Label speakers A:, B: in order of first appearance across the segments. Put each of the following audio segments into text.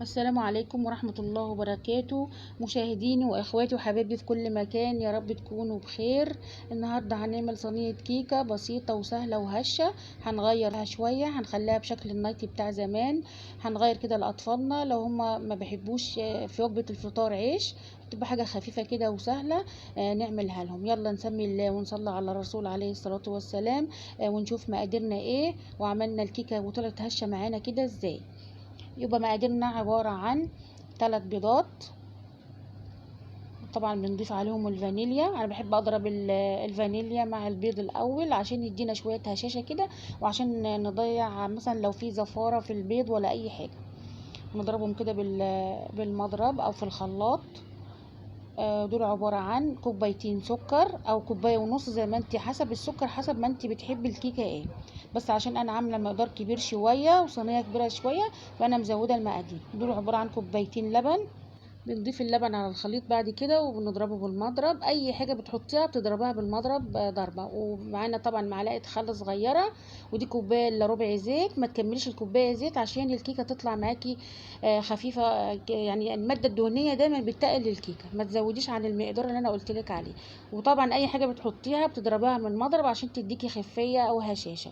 A: السلام عليكم ورحمة الله وبركاته، مشاهديني واخواتي وحبايبي في كل مكان، يا رب تكونوا بخير. النهاردة هنعمل صينية كيكة بسيطة وسهلة وهشة. هنغيرها شوية، هنخليها بشكل النايتي بتاع زمان. هنغير كده لأطفالنا لو هما ما بيحبوش في وجبة الفطار عيش، تبقى حاجة خفيفة كده وسهلة. نعملها لهم. يلا نسمي الله ونصلي على الرسول عليه الصلاة والسلام. ونشوف مقاديرنا ايه وعملنا الكيكة وطلعت هشة معانا كده ازاي. يبقى مقاديرنا عبارة عن 3 بيضات، طبعا بنضيف عليهم الفانيليا. انا بحب اضرب الفانيليا مع البيض الاول عشان يدينا شوية هشاشة كده، وعشان نضيع مثلا لو في زفارة في البيض ولا اي حاجة. نضربهم كده بالمضرب او في الخلاط. دول عبارة عن كوبايتين سكر او كوباية ونص، زي ما انت حسب السكر، حسب ما انت بتحبي الكيكة ايه. بس عشان انا عاملة مقدار كبير شوية وصينية كبيرة شوية، فانا مزودة المقادير. دول عبارة عن كوبايتين لبن. بنضيف اللبن على الخليط بعد كده وبنضربه بالمضرب. اي حاجه بتحطيها بتضربها بالمضرب ضربه. ومعانا طبعا معلقه خل صغيره، ودي كوبايه الا ربع زيت. ما تكمليش الكوبايه زيت عشان الكيكه تطلع معاكي خفيفه. يعني الماده الدهنيه دايما بتقل الكيكه، ما تزوديش عن المقدار اللي انا قلت لك عليه. وطبعا اي حاجه بتحطيها بتضربها بالمضرب عشان تديكي خفيه او هشاشه،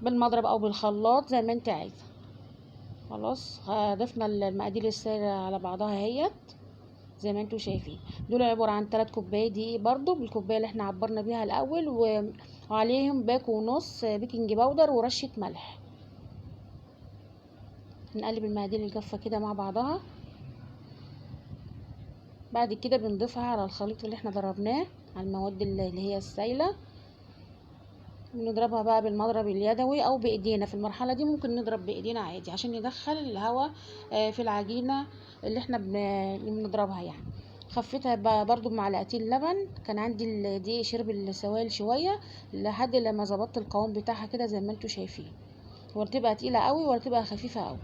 A: بالمضرب او بالخلاط زي ما انت عايزه. خلاص ضفنا المقادير السائلة على بعضها اهيت زي ما انتوا شايفين. دول عبارة عن 3 كوبايات دقيق برضو بالكوباية اللي احنا عبرنا بيها الاول، وعليهم باكو ونص بيكنج باودر ورشة ملح. نقلب المقادير الجافة كده مع بعضها. بعد كده بنضيفها على الخليط اللي احنا ضربناه، على المواد اللي هي السائلة. بنضربها بقى بالمضرب اليدوي او بايدينا. في المرحله دي ممكن نضرب بايدينا عادي عشان ندخل الهواء في العجينه اللي احنا بنضربها يعني. خفتها بقى برضو بمعلقتين لبن. كان عندي الدقيق شرب السوائل شويه لحد لما ظبطت القوام بتاعها كده زي ما انتوا شايفين، ولا تبقى تقيله قوي ولا تبقى خفيفه قوي.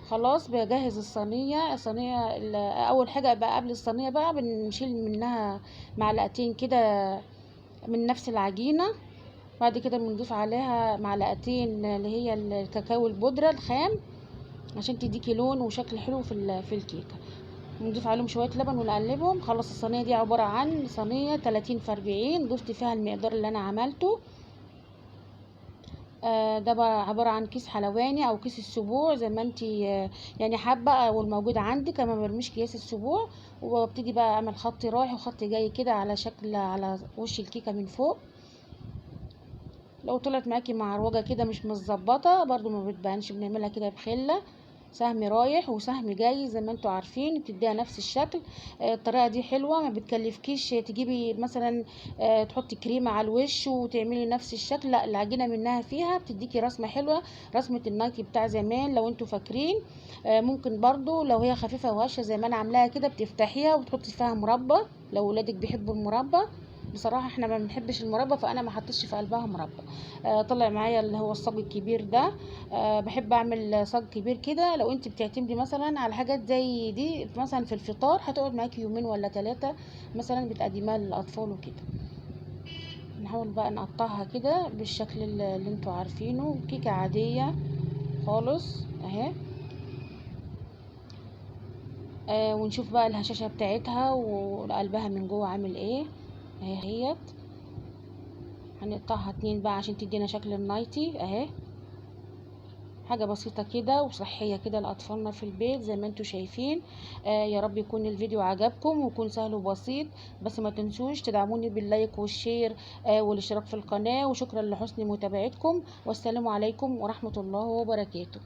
A: خلاص بجهز الصينيه اول حاجه بقى قبل الصينيه بقى بنشيل منها معلقتين كده من نفس العجينه. بعد كده بنضيف عليها معلقتين اللي هي الكاكاو البودرة الخام عشان تديكي لون وشكل حلو في الكيكة. بنضيف عليهم شوية لبن ونقلبهم. خلص الصينية دي عبارة عن صينية 30 في 40. ضفت فيها المقدار اللي انا عملته. ده بقى عبارة عن كيس حلواني او كيس السبوع زي ما انت يعني حابة او الموجود عندك. انا برميش اكياس السبوع، وابتدي بقى اعمل خط رايح وخط جاي كده على شكل على وش الكيكة من فوق. لو طلعت معاكي معروجه كده مش متظبطه برضو ما بتبانش، بنعملها كده بخله، سهم رايح وسهم جاي زي ما انتوا عارفين، بتديها نفس الشكل. الطريقه دي حلوه، ما بتكلفكيش تجيبي مثلا تحطي كريمه على الوش وتعملي نفس الشكل. لا، العجينه منها فيها بتديكي رسمه حلوه، رسمه النايتي بتاع زمان لو انتوا فاكرين. ممكن برضو لو هي خفيفه وهشه زي ما انا عاملاها كده بتفتحيها وتحطي فيها مربى لو ولادك بيحبوا المربى. بصراحه احنا ما بنحبش المربى، فانا ما حطيتش في قلبها مربى. طلع معايا اللي هو الصاج الكبير ده. بحب اعمل صاج كبير كده. لو انت بتعتمدي مثلا على حاجات زي دي مثلا في الفطار هتقعد معاكي يومين ولا 3 مثلا، بتقدميها للاطفال وكده. نحاول بقى نقطعها كده بالشكل اللي انتوا عارفينه، كيكه عاديه خالص اهي. ونشوف بقى الهشاشه بتاعتها وقلبها من جوه عامل ايه. اهي هيت. هنقطعها 2 بقى عشان تدينا شكل النايتي اهي. حاجة بسيطة كده وصحية كده لأطفالنا في البيت زي ما انتوا شايفين. يا رب يكون الفيديو عجبكم ويكون سهل وبسيط. بس ما تنسوش تدعموني باللايك والشير والاشتراك في القناة. وشكرا لحسن متابعتكم، والسلام عليكم ورحمة الله وبركاته.